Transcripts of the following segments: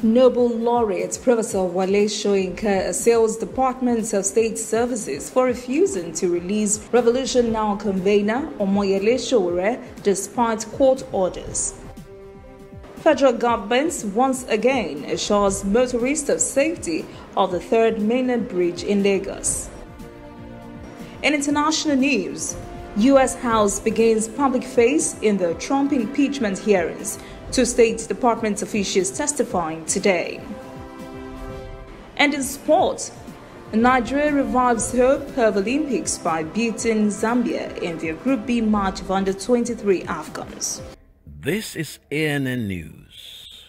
Nobel laureate Professor Wale Soyinka assails Department of State Services for refusing to release Revolution Now convener Omoyele Sowore despite court orders. Federal government once again assures motorists of safety of the third mainland bridge in Lagos. In international news, U.S. House begins public face in the Trump impeachment hearings, two State Department officials testifying today. And in sport, Nigeria revives hope of Olympics by beating Zambia in their Group B match of under-23 AFCONs. This is ANN News.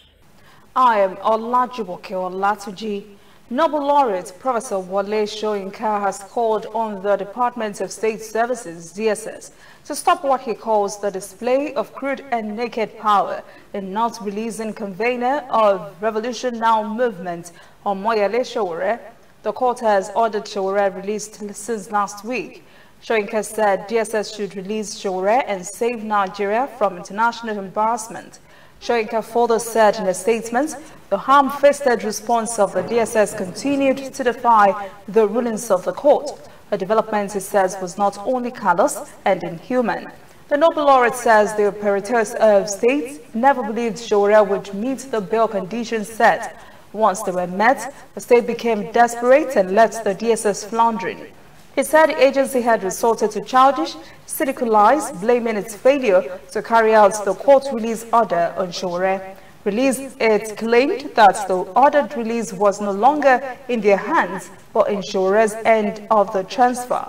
I am Olajumoke Olatuji. Nobel laureate Professor Wale Soyinka has called on the Department of State Services, DSS, to stop what he calls the display of crude and naked power in not releasing convener of Revolution Now movement, Omoyele Sowore. The court has ordered Sowore released since last week. Soyinka said DSS should release Sowore and save Nigeria from international embarrassment. Soyinka further said in a statement, the ham-fisted response of the DSS continued to defy the rulings of the court, a development he says was not only callous and inhuman. The Nobel laureate says the operators of state never believed Sowore would meet the bail conditions set. Once they were met, the state became desperate and left the DSS floundering. He said the agency had resorted to childish, cynical lies, blaming its failure to carry out the court release order on Sowore. It claimed that the ordered release was no longer in their hands, but in Sowore's end of the transfer.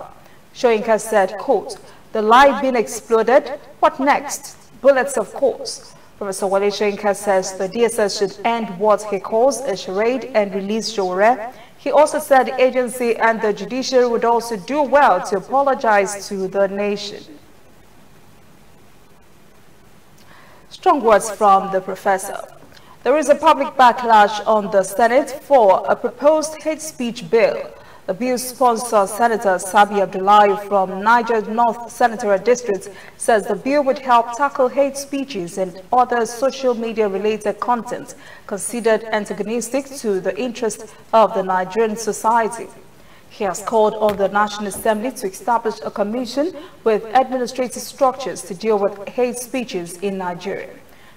Soyinka said, quote, "The lie being exploded, what next? Bullets, of course." Professor Wale Soyinka says the DSS should end what he calls a charade and release Sowore. He also said the agency and the judiciary would also do well to apologize to the nation. Strong words from the professor. There is a public backlash on the Senate for a proposed hate speech bill. The bill's sponsor, Senator Sabi Abdullahi from Niger North Senatorial District, says the bill would help tackle hate speeches and other social media-related content considered antagonistic to the interests of the Nigerian society. He has called on the National Assembly to establish a commission with administrative structures to deal with hate speeches in Nigeria.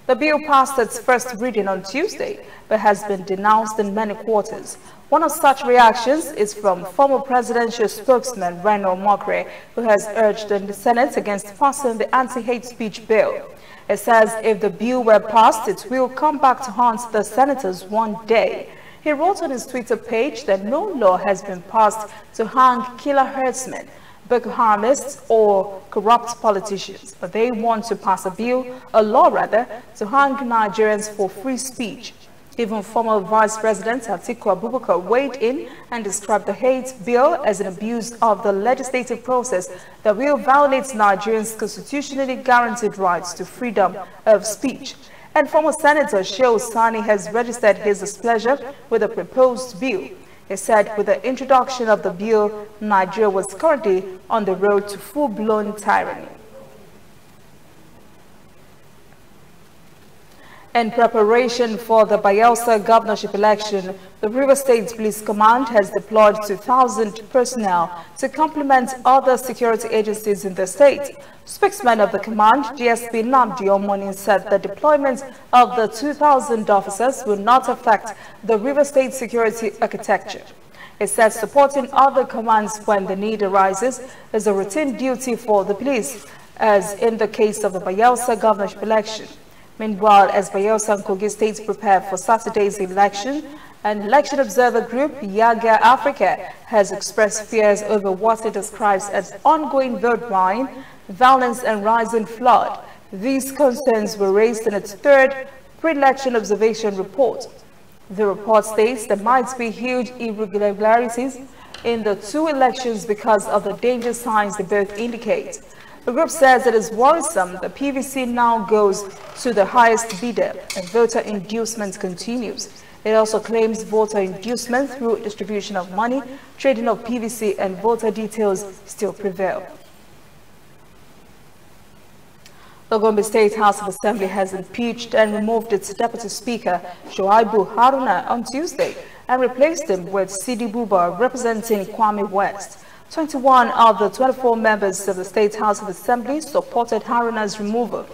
The bill passed its first reading on Tuesday, but has been denounced in many quarters. One of such reactions is from former presidential spokesman Reno Mokre, who has urged the Senate against passing the anti-hate speech bill. It says if the bill were passed, it will come back to haunt the senators one day. He wrote on his Twitter page that no law has been passed to hang killer herdsmen, Boko Haramists, or corrupt politicians, but they want to pass a law to hang Nigerians for free speech. Even former Vice President Atiku Abubakar weighed in and described the hate bill as an abuse of the legislative process that will violate Nigerians' constitutionally guaranteed rights to freedom of speech. And former Senator Shehu Sani has registered his displeasure with the proposed bill. He said with the introduction of the bill, Nigeria was currently on the road to full-blown tyranny. In preparation for the Bayelsa governorship election, the Rivers State Police Command has deployed 2,000 personnel to complement other security agencies in the state. Spokesman of the command, DSP Nnamdi Omoni, said the deployment of the 2,000 officers will not affect the Rivers State security architecture. It said supporting other commands when the need arises is a routine duty for the police, as in the case of the Bayelsa governorship election. Meanwhile, as Bayelsa and Kogi states prepare for Saturday's election, an election observer group, Yaga Africa, has expressed fears over what it describes as ongoing vote buying, violence and rising flood. These concerns were raised in its third pre-election observation report. The report states there might be huge irregularities in the two elections because of the danger signs they both indicate. The group says it is worrisome that PVC now goes to the highest bidder and voter inducement continues. It also claims voter inducement through distribution of money, trading of PVC and voter details still prevail. The Gombe State House of Assembly has impeached and removed its Deputy Speaker, Shoaibu Haruna, on Tuesday and replaced him with Sidi Buba, representing Kwame West. 21 of the 24 members of the State House of Assembly supported Haruna's removal.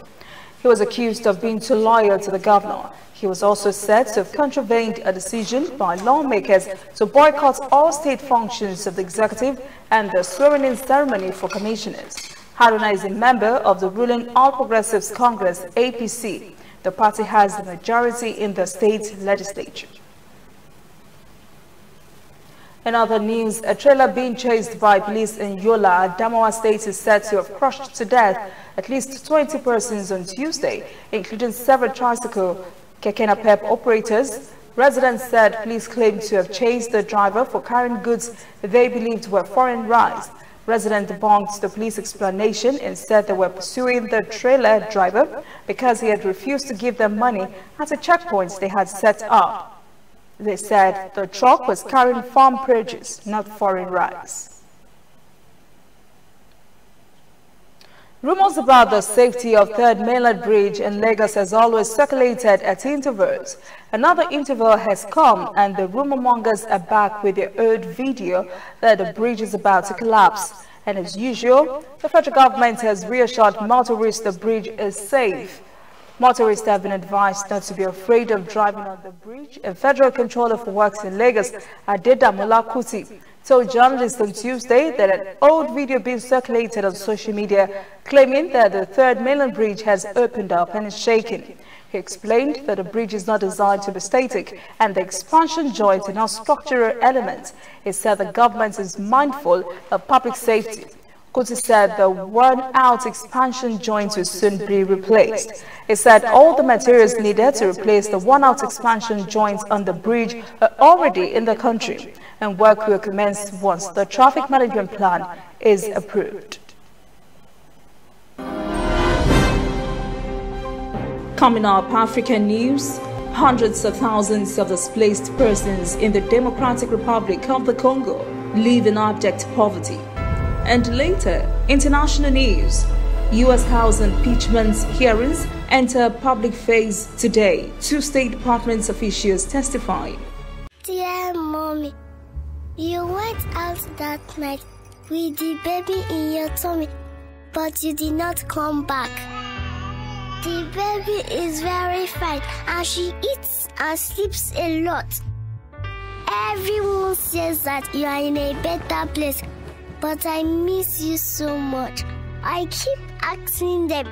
He was accused of being too loyal to the governor. He was also said to have contravened a decision by lawmakers to boycott all state functions of the executive and the swearing-in ceremony for commissioners. Haruna is a member of the ruling All Progressives Congress, APC. The party has the majority in the state legislature. In other news, a trailer being chased by police in Yola, Adamawa State, is said to have crushed to death at least 20 persons on Tuesday, including several tricycle Kekena-Pep operators. Residents said police claimed to have chased the driver for carrying goods they believed were foreign rice. Residents debunked the police explanation and said they were pursuing the trailer driver because he had refused to give them money at a checkpoint they had set up. They said the truck was carrying farm produce, not foreign rice. Rumors about the safety of Third Mainland Bridge in Lagos has always circulated at intervals. Another interval has come and the rumor mongers are back with their old video that the bridge is about to collapse. And as usual, the federal government has reassured motorists the bridge is safe. Motorists have been advised not to be afraid of driving on the bridge. A federal controller for works in Lagos, Adedamola Kuti, told journalists on Tuesday that an old video being circulated on social media claiming that the Third Mainland Bridge has opened up and is shaking. He explained that the bridge is not designed to be static and the expansion joints are not structural elements. He said the government is mindful of public safety. Kuti said the worn-out expansion joints will soon be replaced. He said all the materials needed to replace the worn-out expansion joints on the bridge are already in the country, and work will commence once the traffic management plan is approved. Coming up, African news. Hundreds of thousands of displaced persons in the Democratic Republic of the Congo live in abject poverty. And later, international news. U.S. House impeachment hearings enter public phase today. 2 State Department officials testify. Dear Mommy, you went out that night with the baby in your tummy, but you did not come back. The baby is very fine and she eats and sleeps a lot. Everyone says that you are in a better place, but I miss you so much. I keep asking them,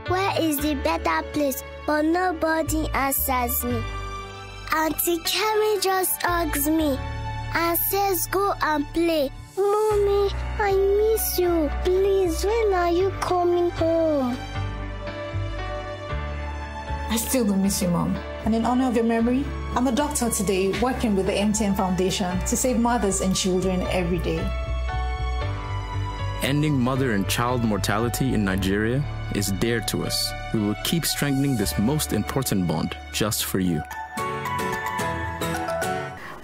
where is the better place? But nobody answers me. Auntie Kemi just hugs me and says, go and play. Mommy, I miss you. Please, when are you coming home? I still do miss you, Mom. And in honor of your memory, I'm a doctor today working with the MTN Foundation to save mothers and children every day. Ending mother and child mortality in Nigeria is dear to us. We will keep strengthening this most important bond just for you.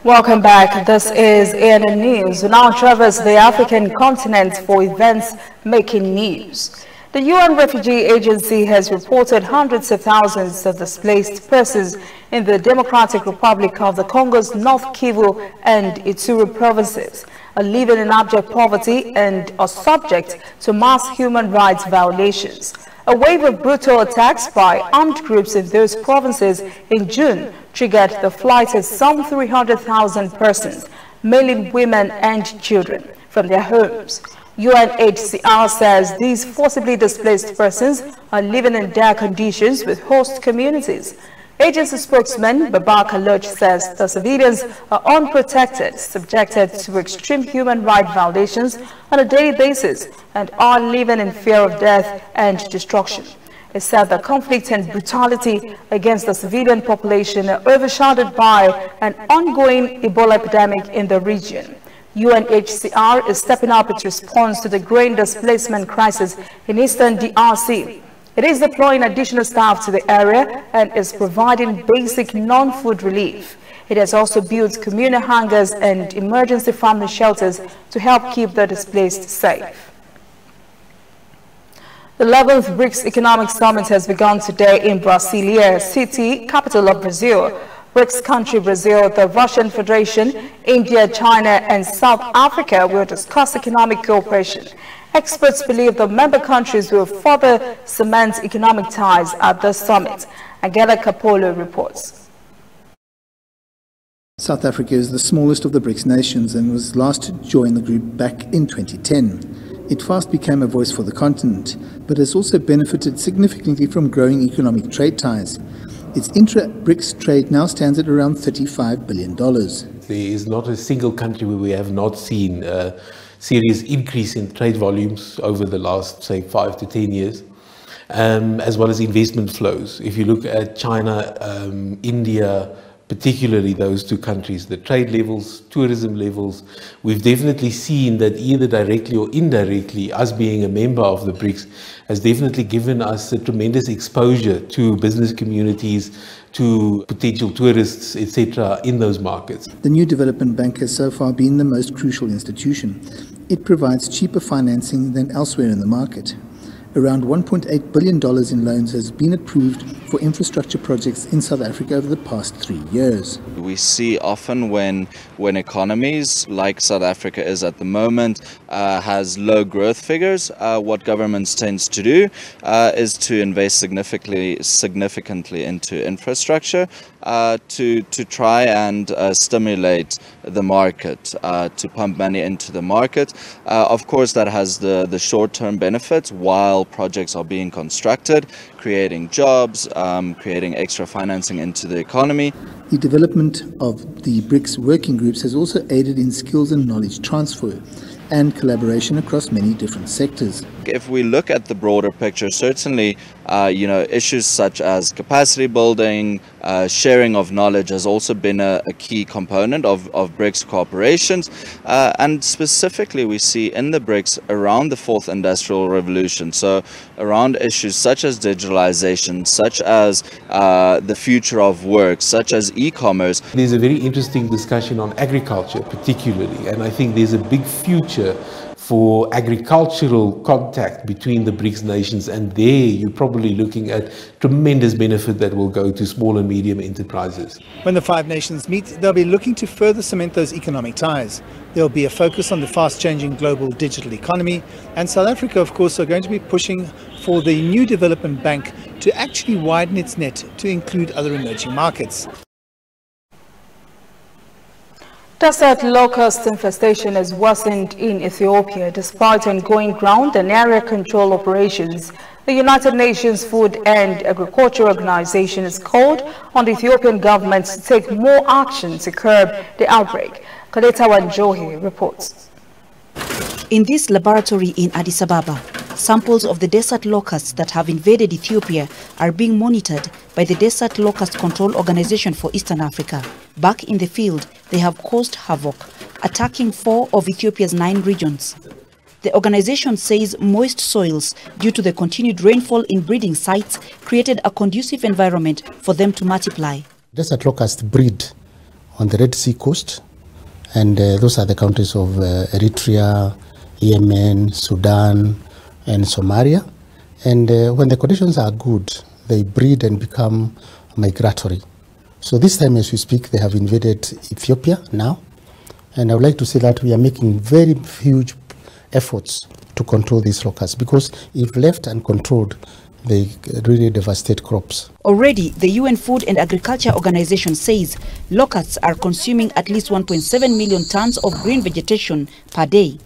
Welcome back. This is ANN News. We now traverse the African continent for events making news. The UN Refugee Agency has reported hundreds of thousands of displaced persons in the Democratic Republic of the Congo's North Kivu and Ituri provinces are living in abject poverty and are subject to mass human rights violations. A wave of brutal attacks by armed groups in those provinces in June triggered the flight of some 300,000 persons, mainly women and children, from their homes. UNHCR says these forcibly displaced persons are living in dire conditions with host communities. Agency spokesman Babaka Loch says the civilians are unprotected, subjected to extreme human rights violations on a daily basis, and are living in fear of death and destruction. He said the conflict and brutality against the civilian population are overshadowed by an ongoing Ebola epidemic in the region. UNHCR is stepping up its response to the growing displacement crisis in eastern DRC. It is deploying additional staff to the area and is providing basic non-food relief. It has also built communal hangars and emergency family shelters to help keep the displaced safe. The 11th BRICS Economic Summit has begun today in Brasilia city, capital of Brazil. BRICS country Brazil, the Russian Federation, India, China and South Africa will discuss economic cooperation. Experts believe the member countries will further cement economic ties at the summit. Angela Capolo reports. South Africa is the smallest of the BRICS nations and was last to join the group back in 2010. It fast became a voice for the continent, but has also benefited significantly from growing economic trade ties. Its intra-BRICS trade now stands at around $35 billion. There is not a single country where we have not seen a serious increase in trade volumes over the last, say, 5 to 10 years, as well as investment flows. If you look at China, India, particularly those two countries, the trade levels, tourism levels, we've definitely seen that either directly or indirectly, us being a member of the BRICS has definitely given us a tremendous exposure to business communities, to potential tourists, etc. in those markets. The new development bank has so far been the most crucial institution. It provides cheaper financing than elsewhere in the market. Around $1.8 billion in loans has been approved for infrastructure projects in South Africa over the past 3 years. We see often when economies like South Africa is at the moment has low growth figures, what governments tends to do is to invest significantly into infrastructure to try and stimulate the market, to pump money into the market. Of course, that has the short-term benefits while projects are being constructed, creating jobs, creating extra financing into the economy. The development of the BRICS working groups has also aided in skills and knowledge transfer and collaboration across many different sectors. If we look at the broader picture, certainly issues such as capacity building, sharing of knowledge has also been a key component of BRICS cooperations, and specifically we see in the BRICS around the fourth industrial revolution, so around issues such as digitalization, such as the future of work, such as e-commerce. There's a very interesting discussion on agriculture particularly, and I think there's a big future for agricultural contact between the BRICS nations, and there you're probably looking at tremendous benefit that will go to small and medium enterprises. When the five nations meet, they'll be looking to further cement those economic ties. There'll be a focus on the fast-changing global digital economy, and South Africa, of course, are going to be pushing for the new development bank to actually widen its net to include other emerging markets. Desert locust infestation has worsened in Ethiopia despite ongoing ground and area control operations. The United Nations Food and Agriculture Organization has called on the Ethiopian government to take more action to curb the outbreak. Kaleta Wanjohi reports. In this laboratory in Addis Ababa, samples of the desert locusts that have invaded Ethiopia are being monitored by the Desert Locust Control Organization for Eastern Africa. Back in the field, they have caused havoc, attacking 4 of Ethiopia's 9 regions. The organization says moist soils, due to the continued rainfall in breeding sites, created a conducive environment for them to multiply. Desert locusts breed on the Red Sea coast, and those are the countries of Eritrea, Yemen, Sudan, and Somalia. And when the conditions are good, they breed and become migratory. So this time as we speak, they have invaded Ethiopia now. And I would like to say that we are making very huge efforts to control these locusts, because if left uncontrolled, they really devastate crops. Already, the UN Food and Agriculture Organization says locusts are consuming at least 1.7 million tons of green vegetation per day.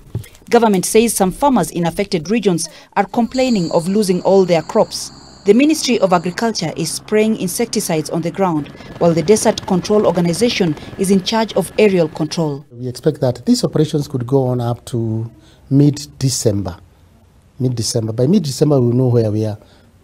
Government says some farmers in affected regions are complaining of losing all their crops. The Ministry of Agriculture is spraying insecticides on the ground, while the Desert Control Organization is in charge of aerial control. We expect that these operations could go on up to mid-December. By mid-December, we'll know where we are.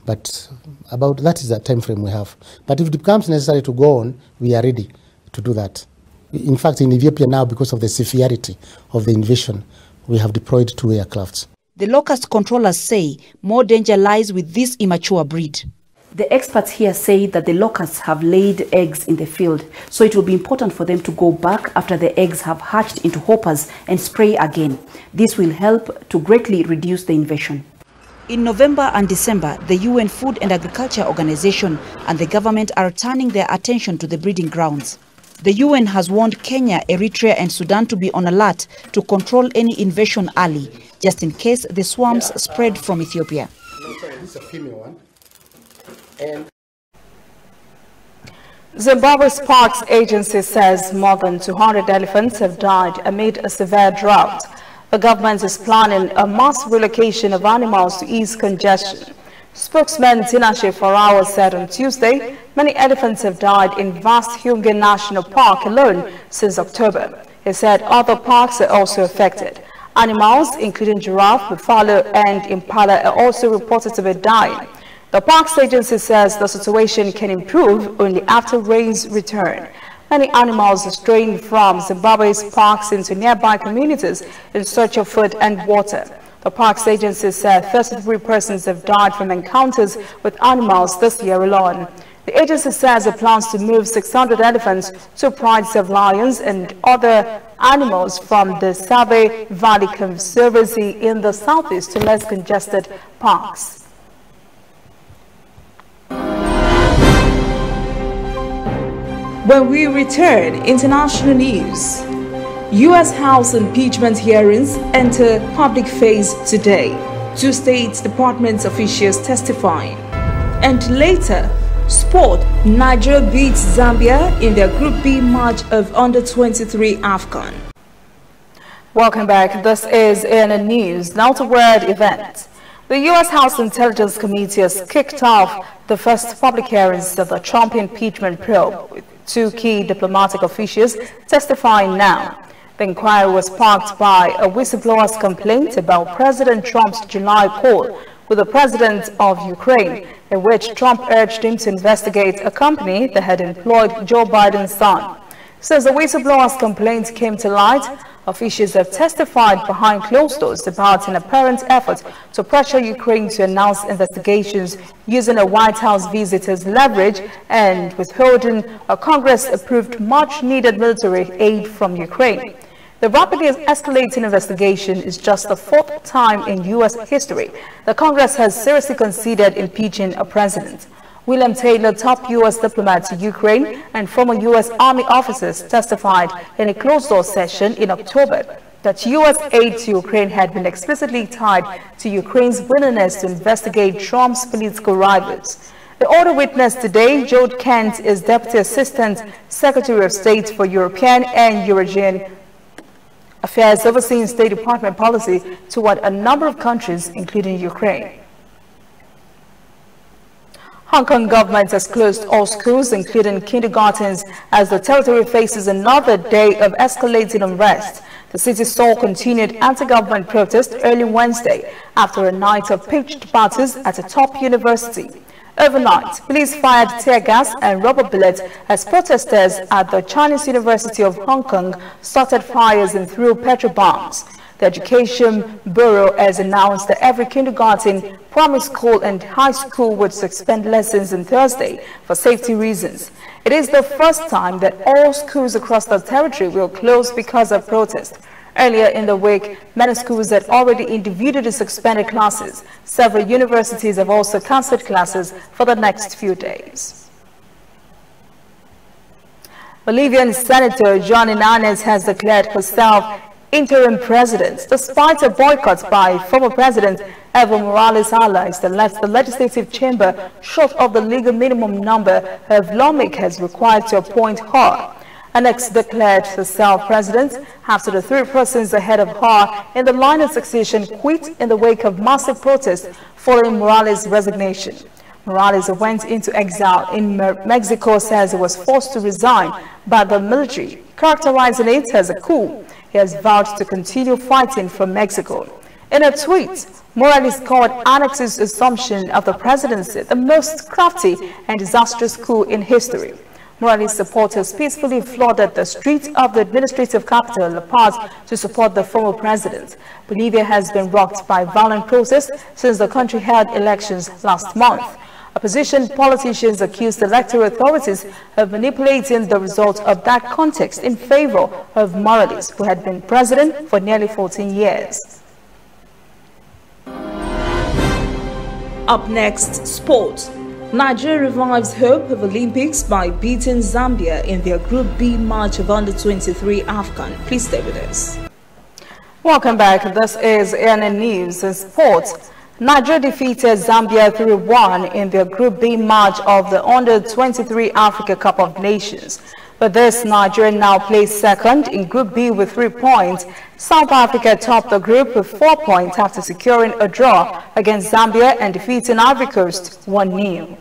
But about that is the time frame we have. But if it becomes necessary to go on, we are ready to do that. In fact, in Ethiopia now, because of the severity of the invasion, we have deployed 2 aircrafts. The locust controllers say more danger lies with this immature breed. The experts here say that the locusts have laid eggs in the field, so it will be important for them to go back after the eggs have hatched into hoppers and spray again. This will help to greatly reduce the invasion. In November and December, the UN Food and Agriculture Organization and the government are turning their attention to the breeding grounds. The UN has warned Kenya, Eritrea and Sudan to be on alert to control any invasion early, just in case the swarms spread from Ethiopia. This is a female one. And Zimbabwe's Parks Agency says more than 200 elephants have died amid a severe drought. The government is planning a mass relocation of animals to ease congestion. Spokesman Tinashe Farao said on Tuesday, many elephants have died in vast Hunge National Park alone since October. He said other parks are also affected. Animals, including giraffe, buffalo and impala, are also reported to be dying. The Parks Agency says the situation can improve only after rains return. Many animals are straying from Zimbabwe's parks into nearby communities in search of food and water. The Parks Agency said 33 persons have died from encounters with animals this year alone. The agency says it plans to move 600 elephants, 2 prides of lions and other animals from the Sabe Valley Conservancy in the southeast to less congested parks. When we return, international news. U.S. House impeachment hearings enter public phase today. 2 State Department officials testifying. And later, sport, Nigeria beats Zambia in their Group B match of Under-23 AFCON. Welcome back. This is ANN News. Now to world events. The U.S. House Intelligence Committee has kicked off the first public hearings of the Trump impeachment probe, with 2 key diplomatic officials testifying now. The inquiry was sparked by a whistleblower's complaint about President Trump's July call with the president of Ukraine, in which Trump urged him to investigate a company that had employed Joe Biden's son. Since the whistleblower's complaint came to light, officials have testified behind closed doors about an apparent effort to pressure Ukraine to announce investigations using a White House visitor's leverage and withholding a Congress-approved much-needed military aid from Ukraine. The rapidly escalating investigation is just the 4th time in U.S. history that Congress has seriously considered impeaching a president. William Taylor, top U.S. diplomat to Ukraine and former U.S. Army officers testified in a closed-door session in October that U.S. aid to Ukraine had been explicitly tied to Ukraine's willingness to investigate Trump's political rivals. The other witness today, Joe Kent, is Deputy Assistant Secretary of State for European and Eurasian Affairs, overseeing State Department policy toward a number of countries, including Ukraine. Hong Kong government has closed all schools, including kindergartens, as the territory faces another day of escalating unrest. The city saw continued anti-government protests early Wednesday after a night of pitched battles at a top university. Overnight, police fired tear gas and rubber bullets as protesters at the Chinese University of Hong Kong started fires and threw petrol bombs. The Education Bureau has announced that every kindergarten, primary school and high school would suspend lessons on Thursday for safety reasons. It is the first time that all schools across the territory will close because of protest. Earlier in the week, many schools had already individually suspended classes. Several universities have also cancelled classes for the next few days. Bolivian Senator Jeanine Anez has declared herself interim president, despite a boycott by former President Evo Morales' allies that left the legislative chamber short of the legal minimum number of lawmakers required to appoint her. Anez declared herself president after the 3 persons ahead of her in the line of succession quit in the wake of massive protests following Morales' resignation. Morales went into exile in Mexico, says he was forced to resign by the military, characterizing it as a coup. He has vowed to continue fighting for Mexico. In a tweet, Morales called Anez's assumption of the presidency the most crafty and disastrous coup in history. Morales' supporters peacefully flooded the streets of the administrative capital, La Paz, to support the former president. Bolivia has been rocked by violent protests since the country held elections last month. Opposition politicians accused electoral authorities of manipulating the result of that contest in favor of Morales, who had been president for nearly 14 years. Up next, sport. Nigeria revives hope of Olympics by beating Zambia in their Group B match of Under-23 AFCON. Please stay with us. Welcome back. This is ANN News and Sports. Nigeria defeated Zambia 3-1 in their Group B match of the Under-23 Africa Cup of Nations. But this, Nigeria now plays second in Group B with 3 points. South Africa topped the group with 4 points after securing a draw against Zambia and defeating Ivory Coast 1-0.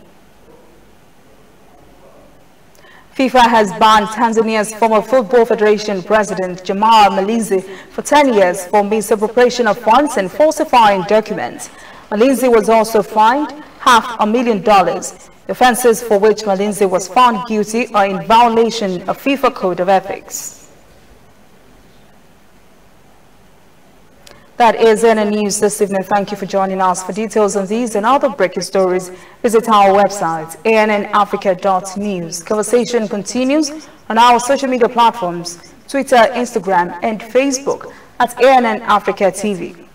FIFA has banned Tanzania's former Football Federation President Jamal Malinzi for 10 years for misappropriation of funds and falsifying documents. Malinzi was also fined $500,000. The offences for which Malinzi was found guilty are in violation of FIFA Code of Ethics. That is ANN News this evening. Thank you for joining us. For details on these and other breaking stories, visit our website, annafrica.news. Conversation continues on our social media platforms, Twitter, Instagram, and Facebook at ANN Africa TV.